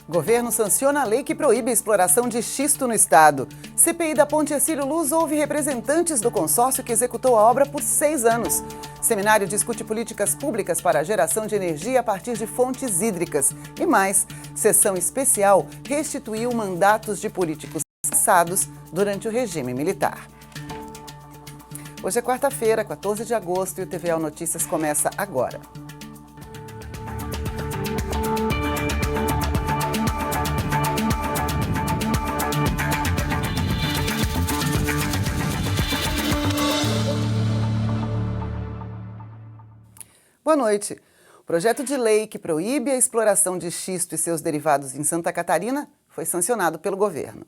Governo sanciona a lei que proíbe a exploração de xisto no estado. CPI da Ponte Hercílio Luz ouve representantes do consórcio que executou a obra por 6 anos. Seminário discute políticas públicas para a geração de energia a partir de fontes hídricas. E mais, sessão especial restituiu mandatos de políticos passados durante o regime militar. Hoje é quarta-feira, 14 de agosto, e o TVL Notícias começa agora. Boa noite. O projeto de lei que proíbe a exploração de xisto e seus derivados em Santa Catarina foi sancionado pelo governo.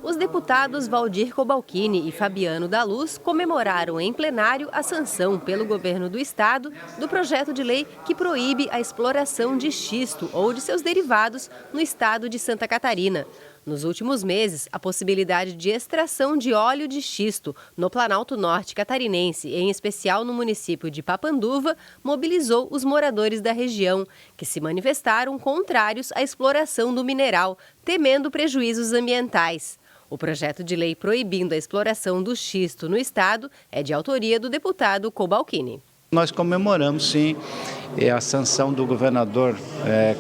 Os deputados Valdir Cobalcini e Fabiano da Luz comemoraram em plenário a sanção pelo governo do estado do projeto de lei que proíbe a exploração de xisto ou de seus derivados no estado de Santa Catarina. Nos últimos meses, a possibilidade de extração de óleo de xisto no Planalto Norte catarinense, em especial no município de Papanduva, mobilizou os moradores da região, que se manifestaram contrários à exploração do mineral, temendo prejuízos ambientais. O projeto de lei proibindo a exploração do xisto no estado é de autoria do deputado Cobalcini. Nós comemoramos, sim, a sanção do governador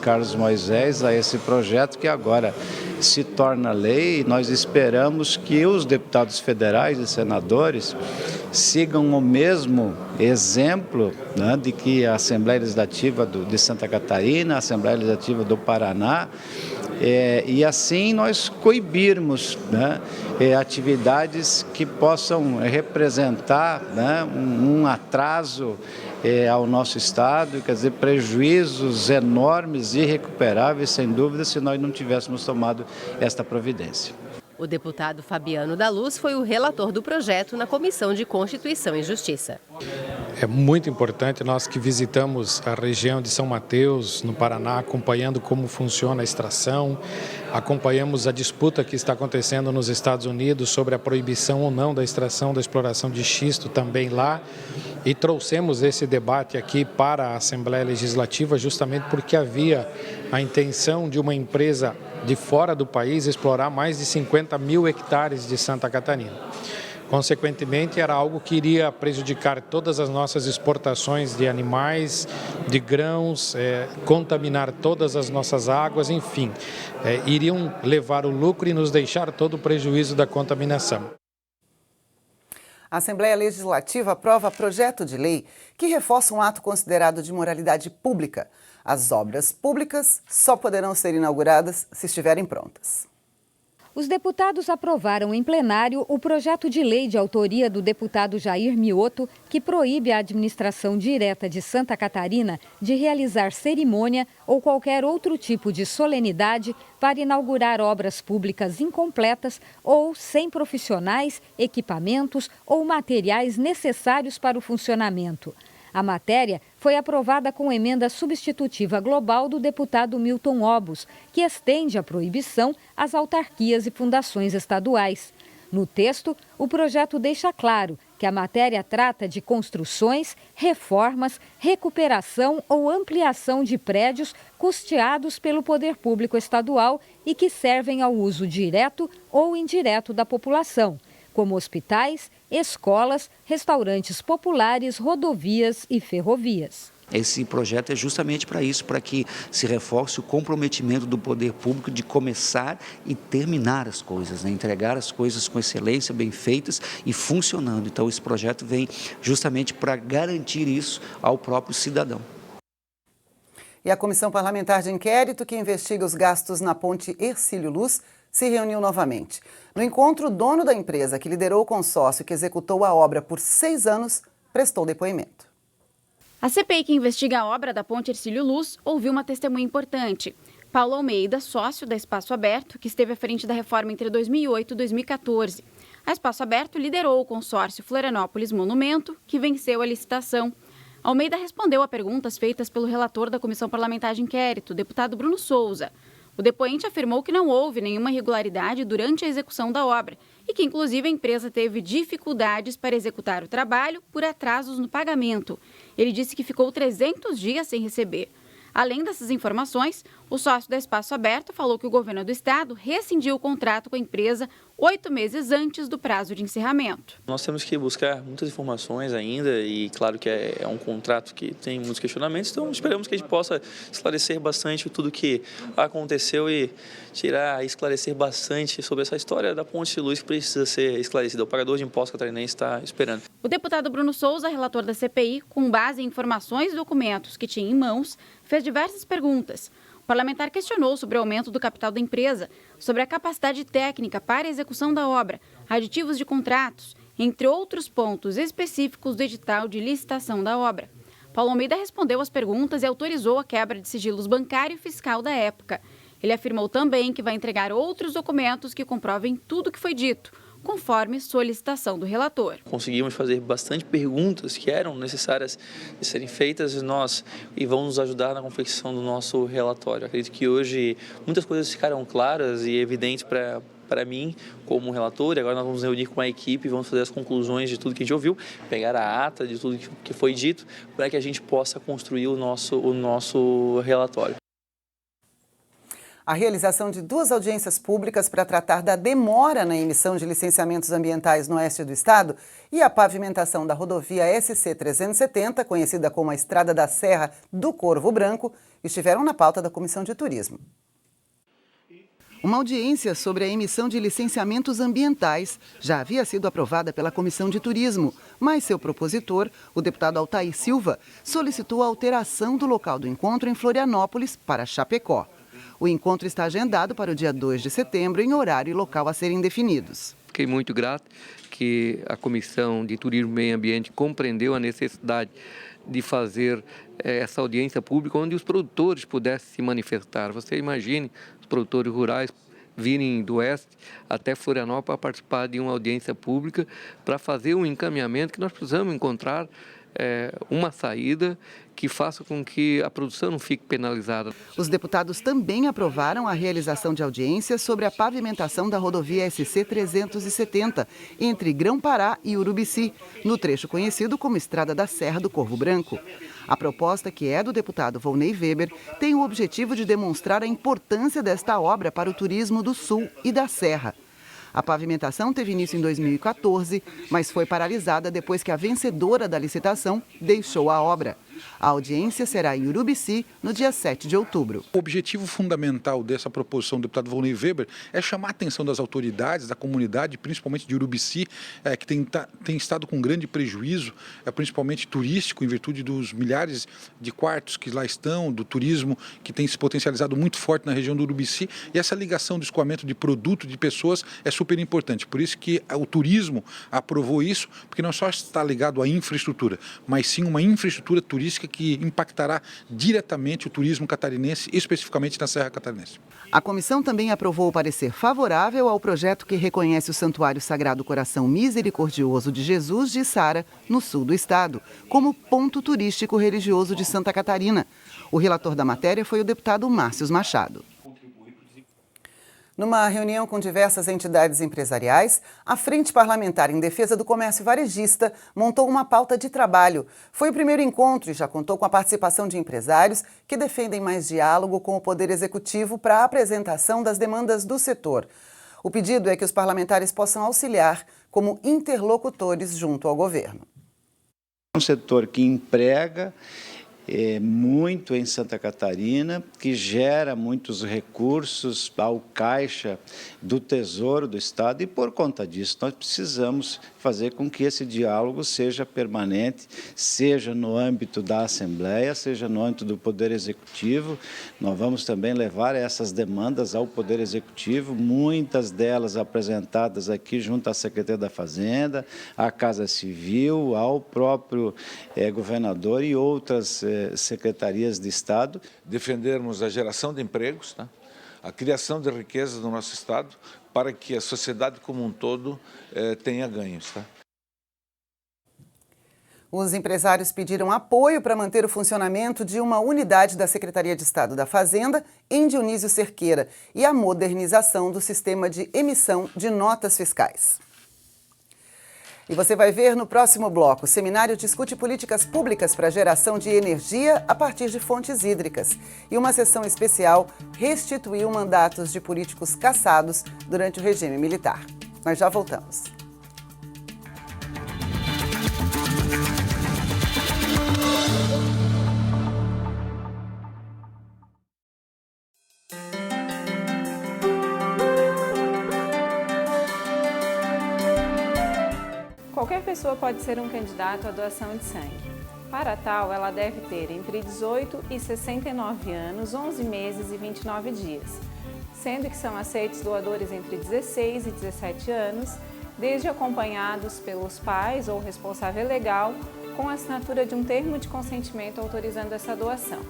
Carlos Moisés a esse projeto que agora se torna lei. Nós esperamos que os deputados federais e senadores sigam o mesmo exemplo, né, de que a Assembleia Legislativa de Santa Catarina, a Assembleia Legislativa do Paraná, e assim nós coibirmos, né, atividades que possam representar, né, um atraso ao nosso estado, quer dizer, prejuízos enormes, irrecuperáveis, sem dúvida, se nós não tivéssemos tomado esta providência. O deputado Fabiano da Luz foi o relator do projeto na Comissão de Constituição e Justiça. É muito importante, nós que visitamos a região de São Mateus, no Paraná, acompanhando como funciona a extração, acompanhamos a disputa que está acontecendo nos Estados Unidos sobre a proibição ou não da extração, da exploração de xisto também lá, e trouxemos esse debate aqui para a Assembleia Legislativa justamente porque havia a intenção de uma empresa de fora do país explorar mais de 50 mil hectares de Santa Catarina. Consequentemente, era algo que iria prejudicar todas as nossas exportações de animais, de grãos, contaminar todas as nossas águas, enfim, iriam levar o lucro e nos deixar todo o prejuízo da contaminação. A Assembleia Legislativa aprova projeto de lei que reforça um ato considerado de moralidade pública. As obras públicas só poderão ser inauguradas se estiverem prontas. Os deputados aprovaram em plenário o projeto de lei de autoria do deputado Jair Mioto, que proíbe a administração direta de Santa Catarina de realizar cerimônia ou qualquer outro tipo de solenidade para inaugurar obras públicas incompletas ou sem profissionais, equipamentos ou materiais necessários para o funcionamento. A matéria foi aprovada com emenda substitutiva global do deputado Milton Obos, que estende a proibição às autarquias e fundações estaduais. No texto, o projeto deixa claro que a matéria trata de construções, reformas, recuperação ou ampliação de prédios custeados pelo poder público estadual e que servem ao uso direto ou indireto da população, como hospitais, escolas, restaurantes populares, rodovias e ferrovias. Esse projeto é justamente para isso, para que se reforce o comprometimento do poder público de começar e terminar as coisas, né? Entregar as coisas com excelência, bem feitas e funcionando. Então, esse projeto vem justamente para garantir isso ao próprio cidadão. E a Comissão Parlamentar de Inquérito, que investiga os gastos na Ponte Hercílio Luz, se reuniu novamente. No encontro, o dono da empresa que liderou o consórcio que executou a obra por 6 anos prestou depoimento. A CPI que investiga a obra da Ponte Hercílio Luz ouviu uma testemunha importante. Paulo Almeida, sócio da Espaço Aberto, que esteve à frente da reforma entre 2008 e 2014. A Espaço Aberto liderou o consórcio Florianópolis Monumento, que venceu a licitação. Almeida respondeu a perguntas feitas pelo relator da Comissão Parlamentar de Inquérito, o deputado Bruno Souza. O depoente afirmou que não houve nenhuma irregularidade durante a execução da obra e que, inclusive, a empresa teve dificuldades para executar o trabalho por atrasos no pagamento. Ele disse que ficou 300 dias sem receber. Além dessas informações, o sócio da Espaço Aberto falou que o governo do estado rescindiu o contrato com a empresa 8 meses antes do prazo de encerramento. Nós temos que buscar muitas informações ainda e claro que é um contrato que tem muitos questionamentos, então esperamos que a gente possa esclarecer bastante tudo o que aconteceu e esclarecer bastante sobre essa história da Ponte Luz que precisa ser esclarecida. O pagador de impostos catarinense está esperando. O deputado Bruno Souza, relator da CPI, com base em informações e documentos que tinha em mãos, fez diversas perguntas. O parlamentar questionou sobre o aumento do capital da empresa, sobre a capacidade técnica para a execução da obra, aditivos de contratos, entre outros pontos específicos do edital de licitação da obra. Paulo Almeida respondeu às perguntas e autorizou a quebra de sigilos bancário e fiscal da época. Ele afirmou também que vai entregar outros documentos que comprovem tudo o que foi dito, conforme solicitação do relator. Conseguimos fazer bastante perguntas que eram necessárias de serem feitas e vão nos ajudar na confecção do nosso relatório. Acredito que hoje muitas coisas ficaram claras e evidentes para mim como relator, e agora nós vamos reunir com a equipe e vamos fazer as conclusões de tudo que a gente ouviu, pegar a ata de tudo que foi dito, para que a gente possa construir o nosso relatório. A realização de 2 audiências públicas para tratar da demora na emissão de licenciamentos ambientais no oeste do estado e a pavimentação da rodovia SC-370, conhecida como a Estrada da Serra do Corvo Branco, estiveram na pauta da Comissão de Turismo. Uma audiência sobre a emissão de licenciamentos ambientais já havia sido aprovada pela Comissão de Turismo, mas seu propositor, o deputado Altair Silva, solicitou a alteração do local do encontro em Florianópolis para Chapecó. O encontro está agendado para o dia 2 de setembro, em horário e local a serem definidos. Fiquei muito grato que a Comissão de Turismo e Meio Ambiente compreendeu a necessidade de fazer essa audiência pública onde os produtores pudessem se manifestar. Você imagine os produtores rurais virem do oeste até Florianópolis para participar de uma audiência pública para fazer um encaminhamento que nós precisamos encontrar uma saída que faça com que a produção não fique penalizada. Os deputados também aprovaram a realização de audiências sobre a pavimentação da rodovia SC-370 entre Grão-Pará e Urubici, no trecho conhecido como Estrada da Serra do Corvo Branco. A proposta, que é do deputado Volney Weber, tem o objetivo de demonstrar a importância desta obra para o turismo do Sul e da Serra. A pavimentação teve início em 2014, mas foi paralisada depois que a vencedora da licitação deixou a obra. A audiência será em Urubici, no dia 7 de outubro. O objetivo fundamental dessa proposição do deputado Volney Weber é chamar a atenção das autoridades, da comunidade, principalmente de Urubici, que tem estado com grande prejuízo, principalmente turístico, em virtude dos milhares de quartos que lá estão, do turismo que tem se potencializado muito forte na região do Urubici, e essa ligação do escoamento de produto, de pessoas, é super importante. Por isso que o turismo aprovou isso, porque não só está ligado à infraestrutura, mas sim uma infraestrutura turística que impactará diretamente o turismo catarinense, especificamente na Serra Catarinense. A comissão também aprovou o parecer favorável ao projeto que reconhece o Santuário Sagrado Coração Misericordioso de Jesus de Içara, no sul do estado, como ponto turístico religioso de Santa Catarina. O relator da matéria foi o deputado Márcio Machado. Numa reunião com diversas entidades empresariais, a Frente Parlamentar em Defesa do Comércio Varejista montou uma pauta de trabalho. Foi o primeiro encontro e já contou com a participação de empresários que defendem mais diálogo com o Poder Executivo para a apresentação das demandas do setor. O pedido é que os parlamentares possam auxiliar como interlocutores junto ao governo. Um setor que emprega muito em Santa Catarina, que gera muitos recursos ao caixa do Tesouro do Estado, e por conta disso nós precisamos fazer com que esse diálogo seja permanente, seja no âmbito da Assembleia, seja no âmbito do Poder Executivo. Nós vamos também levar essas demandas ao Poder Executivo, muitas delas apresentadas aqui junto à Secretaria da Fazenda, à Casa Civil, ao próprio governador e outras secretarias de Estado. Defendermos a geração de empregos, tá? A criação de riqueza no nosso Estado, para que a sociedade como um todo tenha ganhos. Tá? Os empresários pediram apoio para manter o funcionamento de uma unidade da Secretaria de Estado da Fazenda em Dionísio Cerqueira e a modernização do sistema de emissão de notas fiscais. E você vai ver no próximo bloco. O seminário discute políticas públicas para a geração de energia a partir de fontes hídricas. E uma sessão especial restituiu mandatos de políticos cassados durante o regime militar. Nós já voltamos. Qualquer pessoa pode ser um candidato à doação de sangue. Para tal, ela deve ter entre 18 e 69 anos, 11 meses e 29 dias, sendo que são aceitos doadores entre 16 e 17 anos, desde acompanhados pelos pais ou responsável legal, com a assinatura de um termo de consentimento autorizando essa doação.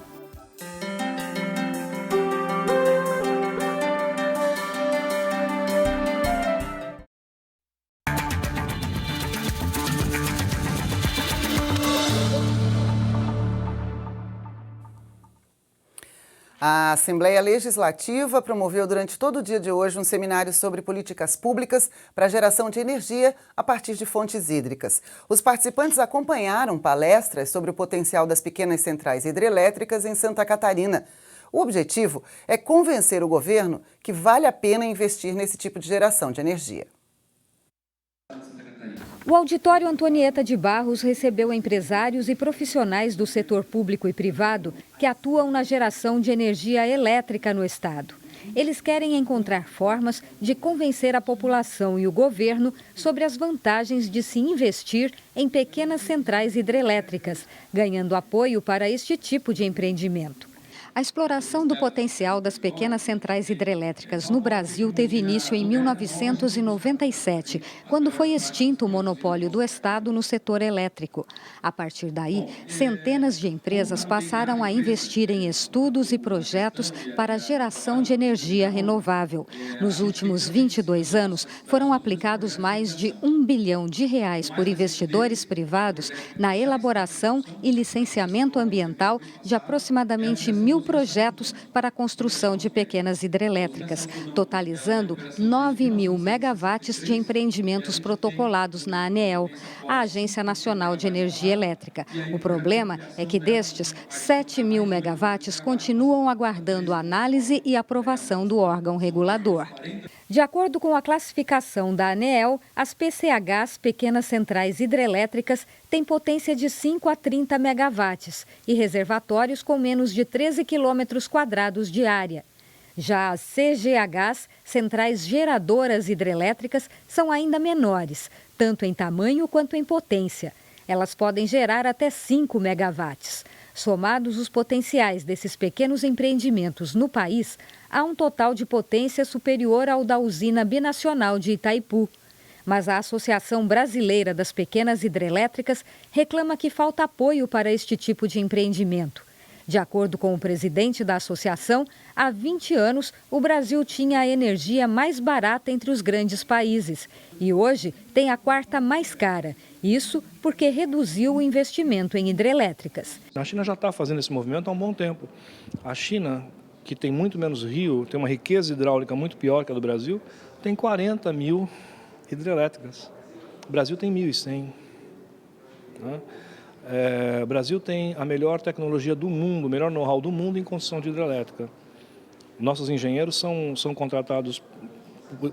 A Assembleia Legislativa promoveu durante todo o dia de hoje um seminário sobre políticas públicas para a geração de energia a partir de fontes hídricas. Os participantes acompanharam palestras sobre o potencial das pequenas centrais hidrelétricas em Santa Catarina. O objetivo é convencer o governo que vale a pena investir nesse tipo de geração de energia. O Auditório Antonieta de Barros recebeu empresários e profissionais do setor público e privado que atuam na geração de energia elétrica no estado. Eles querem encontrar formas de convencer a população e o governo sobre as vantagens de se investir em pequenas centrais hidrelétricas, ganhando apoio para este tipo de empreendimento. A exploração do potencial das pequenas centrais hidrelétricas no Brasil teve início em 1997, quando foi extinto o monopólio do Estado no setor elétrico. A partir daí, centenas de empresas passaram a investir em estudos e projetos para a geração de energia renovável. Nos últimos 22 anos, foram aplicados mais de R$1 bilhão por investidores privados na elaboração e licenciamento ambiental de aproximadamente 1.000 projetos para a construção de pequenas hidrelétricas, totalizando 9.000 megawatts de empreendimentos protocolados na ANEEL, a Agência Nacional de Energia Elétrica. O problema é que destes, 7.000 megawatts continuam aguardando análise e aprovação do órgão regulador. De acordo com a classificação da ANEEL, as PCHs, pequenas centrais hidrelétricas, têm potência de 5 a 30 megawatts e reservatórios com menos de 13 quilômetros quadrados de área. Já as CGHs, centrais geradoras hidrelétricas, são ainda menores, tanto em tamanho quanto em potência. Elas podem gerar até 5 megawatts. Somados os potenciais desses pequenos empreendimentos no país, há um total de potência superior ao da usina binacional de Itaipu. Mas a Associação Brasileira das Pequenas Hidrelétricas reclama que falta apoio para este tipo de empreendimento. De acordo com o presidente da associação, há 20 anos o Brasil tinha a energia mais barata entre os grandes países e hoje tem a quarta mais cara. Isso porque reduziu o investimento em hidrelétricas. A China já está fazendo esse movimento há um bom tempo. A China, que tem muito menos rio, tem uma riqueza hidráulica muito pior que a do Brasil, tem 40.000 hidrelétricas. O Brasil tem 1.100. Né? O Brasil tem a melhor tecnologia do mundo, o melhor know-how do mundo em construção de hidrelétrica. Nossos engenheiros são contratados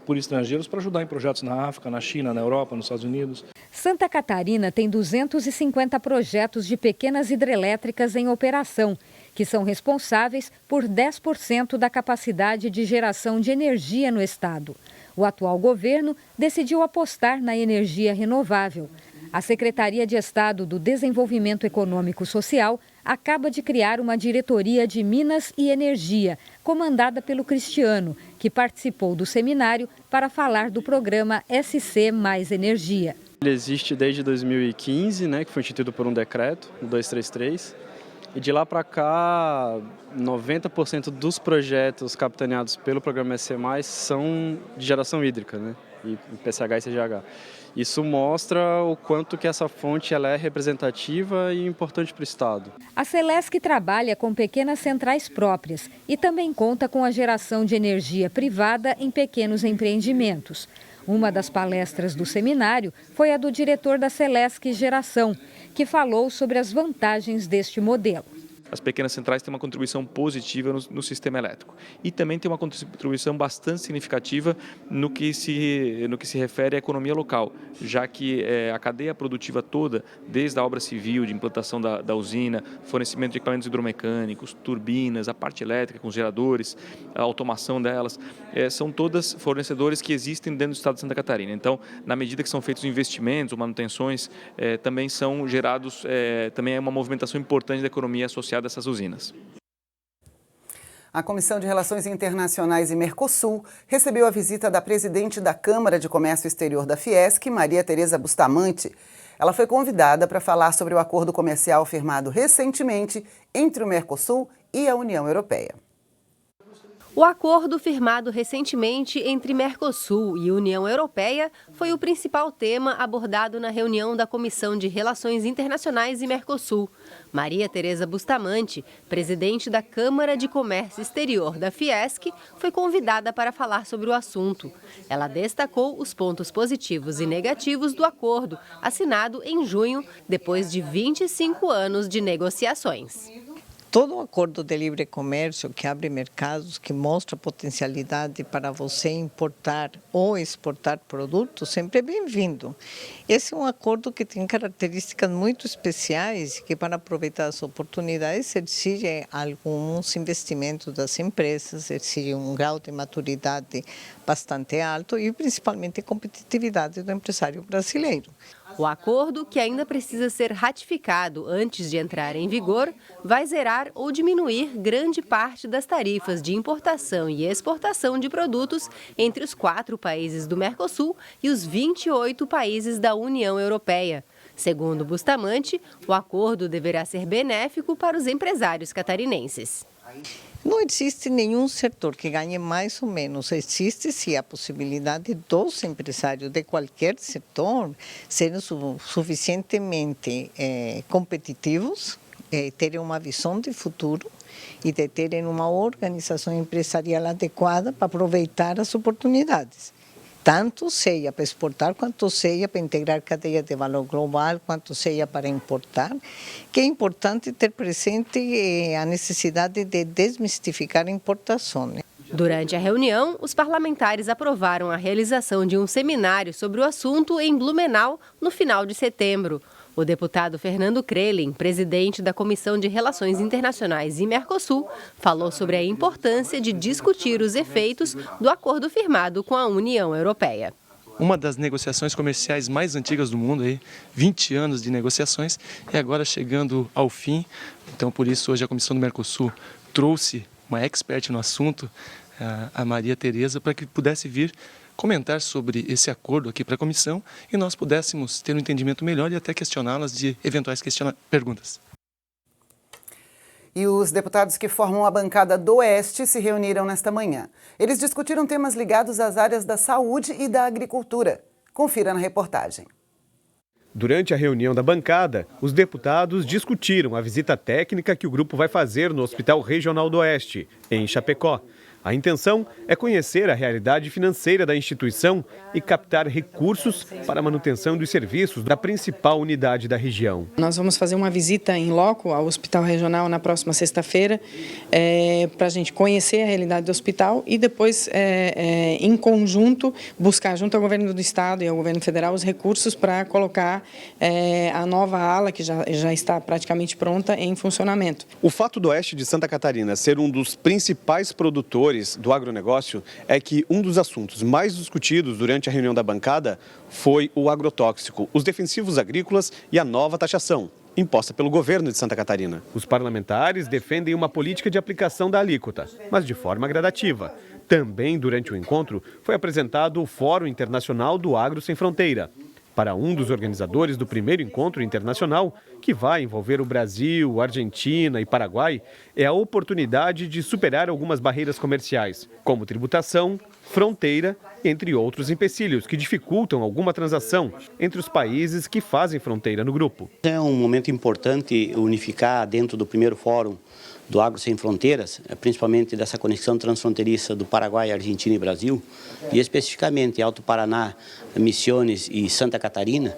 por estrangeiros para ajudar em projetos na África, na China, na Europa, nos Estados Unidos. Santa Catarina tem 250 projetos de pequenas hidrelétricas em operação, que são responsáveis por 10% da capacidade de geração de energia no estado. O atual governo decidiu apostar na energia renovável. A Secretaria de Estado do Desenvolvimento Econômico e Social acaba de criar uma diretoria de Minas e Energia, comandada pelo Cristiano, que participou do seminário para falar do programa SC Mais Energia. Ele existe desde 2015, que foi instituído por um decreto, o 233, e de lá para cá, 90% dos projetos capitaneados pelo programa SC Mais são de geração hídrica, e PCH e CGH. Isso mostra o quanto que essa fonte ela é representativa e importante para o Estado. A Celesc trabalha com pequenas centrais próprias e também conta com a geração de energia privada em pequenos empreendimentos. Uma das palestras do seminário foi a do diretor da Celesc Geração, que falou sobre as vantagens deste modelo. As pequenas centrais têm uma contribuição positiva no sistema elétrico e também tem uma contribuição bastante significativa no que se refere à economia local, já que a cadeia produtiva toda, desde a obra civil, de implantação da usina, fornecimento de equipamentos hidromecânicos, turbinas, a parte elétrica com os geradores, a automação delas, são todas fornecedores que existem dentro do estado de Santa Catarina. Então, na medida que são feitos investimentos ou manutenções, também são gerados, também é uma movimentação importante da economia associada dessas usinas. A Comissão de Relações Internacionais e Mercosul recebeu a visita da presidente da Câmara de Comércio Exterior da Fiesc, Maria Tereza Bustamante. Ela foi convidada para falar sobre o acordo comercial firmado recentemente entre o Mercosul e a União Europeia. O acordo firmado recentemente entre Mercosul e União Europeia foi o principal tema abordado na reunião da Comissão de Relações Internacionais e Mercosul. Maria Tereza Bustamante, presidente da Câmara de Comércio Exterior da Fiesc, foi convidada para falar sobre o assunto. Ela destacou os pontos positivos e negativos do acordo, assinado em junho, depois de 25 anos de negociações. Todo acordo de livre comércio que abre mercados, que mostra potencialidade para você importar ou exportar produtos, sempre é bem-vindo. Esse é um acordo que tem características muito especiais, que para aproveitar as oportunidades exige alguns investimentos das empresas, exige um grau de maturidade bastante alto e principalmente competitividade do empresário brasileiro. O acordo, que ainda precisa ser ratificado antes de entrar em vigor, vai zerar ou diminuir grande parte das tarifas de importação e exportação de produtos entre os 4 países do Mercosul e os 28 países da União Europeia. Segundo Bustamante, o acordo deverá ser benéfico para os empresários catarinenses. Não existe nenhum setor que ganhe mais ou menos. Existe sim a possibilidade dos empresários de qualquer setor serem suficientemente competitivos, terem uma visão de futuro e de terem uma organização empresarial adequada para aproveitar as oportunidades. Tanto seja para exportar, quanto seja para integrar cadeia de valor global, quanto seja para importar, que é importante ter presente a necessidade de desmistificar a importação. Durante a reunião, os parlamentares aprovaram a realização de um seminário sobre o assunto em Blumenau, no final de setembro. O deputado Fernando Krelin, presidente da Comissão de Relações Internacionais e Mercosul, falou sobre a importância de discutir os efeitos do acordo firmado com a União Europeia. Uma das negociações comerciais mais antigas do mundo, 20 anos de negociações, e agora chegando ao fim. Então, por isso, hoje a Comissão do Mercosul trouxe uma expert no assunto, a Maria Tereza, para que pudesse vir comentar sobre esse acordo aqui para a comissão e nós pudéssemos ter um entendimento melhor e até questioná-las de eventuais perguntas. E os deputados que formam a bancada do Oeste se reuniram nesta manhã. Eles discutiram temas ligados às áreas da saúde e da agricultura. Confira na reportagem. Durante a reunião da bancada, os deputados discutiram a visita técnica que o grupo vai fazer no Hospital Regional do Oeste, em Chapecó. A intenção é conhecer a realidade financeira da instituição e captar recursos para a manutenção dos serviços da principal unidade da região. Nós vamos fazer uma visita em loco ao Hospital Regional na próxima sexta-feira para a gente conhecer a realidade do hospital e depois, em conjunto, buscar junto ao governo do estado e ao governo federal os recursos para colocar a nova ala, que já está praticamente pronta, em funcionamento. O fato do Oeste de Santa Catarina ser um dos principais produtores do agronegócio é que um dos assuntos mais discutidos durante a reunião da bancada foi o agrotóxico, os defensivos agrícolas e a nova taxação imposta pelo governo de Santa Catarina. Os parlamentares defendem uma política de aplicação da alíquota, mas de forma gradativa. Também durante o encontro foi apresentado o Fórum Internacional do Agro Sem Fronteira. Para um dos organizadores do primeiro encontro internacional, que vai envolver o Brasil, Argentina e Paraguai, é a oportunidade de superar algumas barreiras comerciais, como tributação, fronteira, entre outros empecilhos que dificultam alguma transação entre os países que fazem fronteira no grupo. É um momento importante unificar dentro do primeiro fórum do Agro Sem Fronteiras, principalmente dessa conexão transfronteiriça do Paraguai, Argentina e Brasil, e especificamente Alto Paraná, Misiones e Santa Catarina,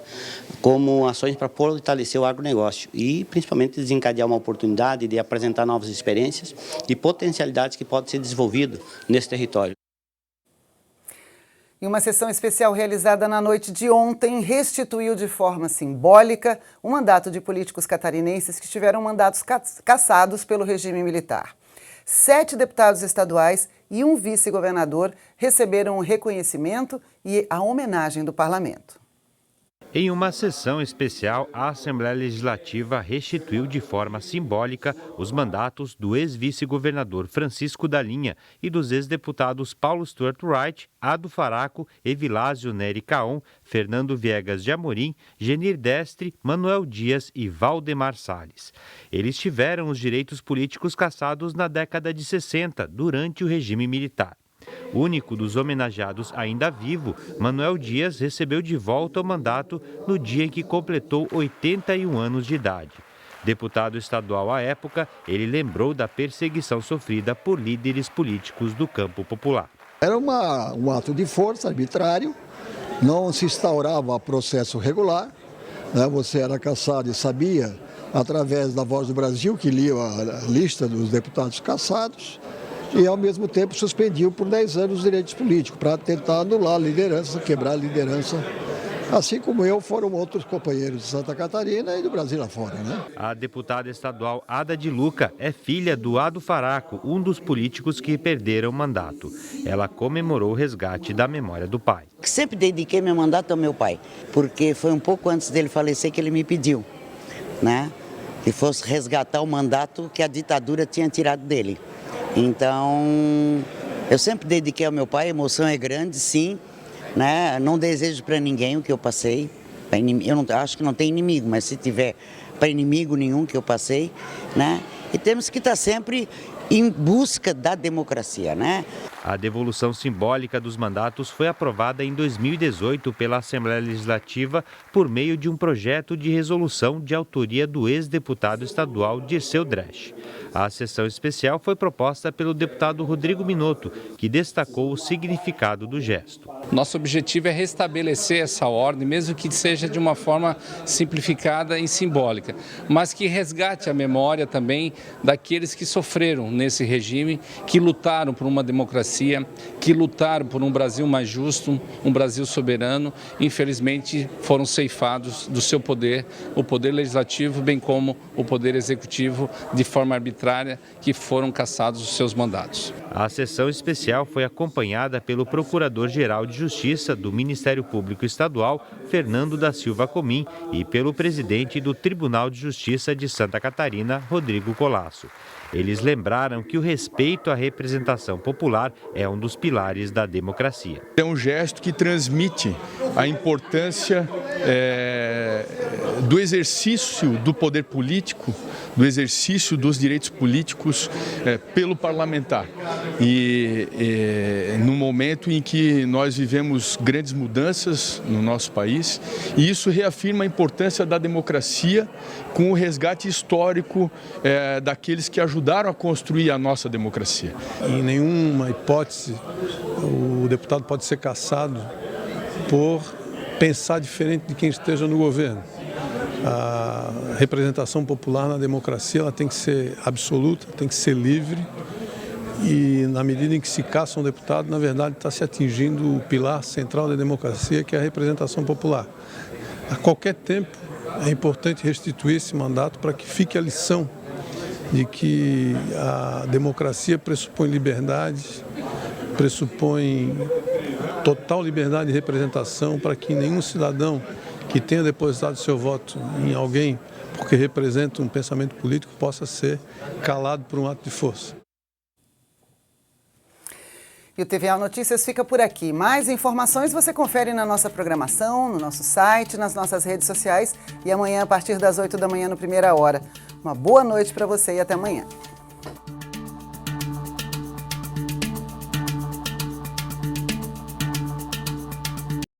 como ações para fortalecer o agronegócio e principalmente desencadear uma oportunidade de apresentar novas experiências e potencialidades que podem ser desenvolvidas nesse território. Em uma sessão especial realizada na noite de ontem, restituiu de forma simbólica o mandato de políticos catarinenses que tiveram mandatos cassados pelo regime militar. 7 deputados estaduais e um vice-governador receberam o reconhecimento e a homenagem do parlamento. Em uma sessão especial, a Assembleia Legislativa restituiu de forma simbólica os mandatos do ex-vice-governador Francisco Dalinha e dos ex-deputados Paulo Stuart Wright, Ado Faraco, Evilásio Neri Caon, Fernando Viegas de Amorim, Genir Destre, Manuel Dias e Valdemar Salles. Eles tiveram os direitos políticos cassados na década de 60, durante o regime militar. O único dos homenageados ainda vivo, Manuel Dias, recebeu de volta o mandato no dia em que completou 81 anos de idade. Deputado estadual à época, ele lembrou da perseguição sofrida por líderes políticos do campo popular. Era um ato de força arbitrário, não se instaurava processo regular, né? Você era cassado e sabia, através da Voz do Brasil, que lia a lista dos deputados cassados, e ao mesmo tempo suspendiu por 10 anos os direitos políticos, para tentar anular a liderança, quebrar a liderança. Assim como eu, foram outros companheiros de Santa Catarina e do Brasil afora, né? A deputada estadual Ada de Luca é filha do Ado Faraco, um dos políticos que perderam o mandato. Ela comemorou o resgate da memória do pai. Sempre dediquei meu mandato ao meu pai, porque foi um pouco antes dele falecer que ele me pediu, né, que fosse resgatar o mandato que a ditadura tinha tirado dele. Então, eu sempre dediquei ao meu pai, a emoção é grande, sim, né? Não desejo para ninguém o que eu passei. Eu não, acho que não tem inimigo, mas se tiver para inimigo nenhum que eu passei, né? E temos que estar sempre em busca da democracia, né? A devolução simbólica dos mandatos foi aprovada em 2018 pela Assembleia Legislativa por meio de um projeto de resolução de autoria do ex-deputado estadual Dirceu Dresch. A sessão especial foi proposta pelo deputado Rodrigo Minotto, que destacou o significado do gesto. Nosso objetivo é restabelecer essa ordem, mesmo que seja de uma forma simplificada e simbólica, mas que resgate a memória também daqueles que sofreram nesse regime, que lutaram por uma democracia, que lutaram por um Brasil mais justo, um Brasil soberano. Infelizmente, foram ceifados do seu poder, o poder legislativo, bem como o poder executivo, de forma arbitrária, que foram cassados os seus mandatos. A sessão especial foi acompanhada pelo Procurador-Geral de Justiça do Ministério Público Estadual, Fernando da Silva Comim, e pelo presidente do Tribunal de Justiça de Santa Catarina, Rodrigo Colasso. Eles lembraram que o respeito à representação popular é um dos pilares da democracia. É um gesto que transmite a importância do exercício do poder político, do exercício dos direitos políticos pelo parlamentar. E num momento em que nós vivemos grandes mudanças no nosso país, e isso reafirma a importância da democracia com o resgate histórico daqueles que ajudaram a construir a nossa democracia. Em nenhuma hipótese o deputado pode ser cassado por pensar diferente de quem esteja no governo. A representação popular na democracia ela tem que ser absoluta, tem que ser livre, e na medida em que se caça um deputado, na verdade está se atingindo o pilar central da democracia, que é a representação popular. A qualquer tempo é importante restituir esse mandato para que fique a lição de que a democracia pressupõe liberdade, pressupõe total liberdade de representação, para que nenhum cidadão que tenha depositado seu voto em alguém porque representa um pensamento político possa ser calado por um ato de força. E o TVA Notícias fica por aqui. Mais informações você confere na nossa programação, no nosso site, nas nossas redes sociais e amanhã a partir das 8 da manhã no Primeira Hora. Uma boa noite para você e até amanhã.